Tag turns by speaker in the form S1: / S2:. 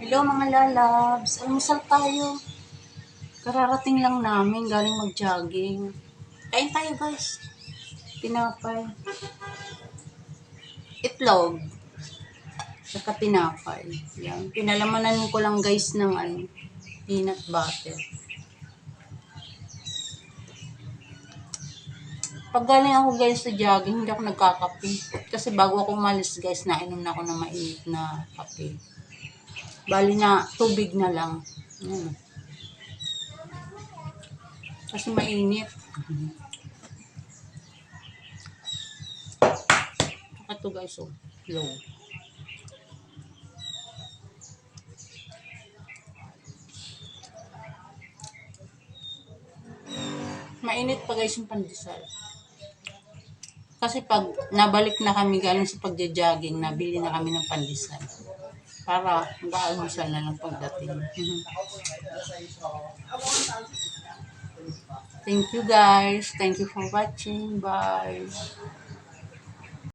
S1: Hello mga lalabs, almusal tayo. Kararating lang namin, galing mag-jogging. Kain tayo guys. Tinapay. Itlog. Saka tinapay. Yan. Pinalamanan ko lang guys ng peanut butter. Pag galing ako guys sa jogging, hindi ako nagkakape. Kasi bago ako umalis guys, nainom na ako ng mainit na kape. Bali na tubig na lang. Yan. Kasi mainit. Ito guys, oh, low. Mainit pa guys yung pandesal. Kasi pag nabalik na kami galing sa pagja-jogging, nabili na kami ng pandesal. Para mag-aalmusal na lang pagdating. Thank you guys. Thank you for watching. Bye.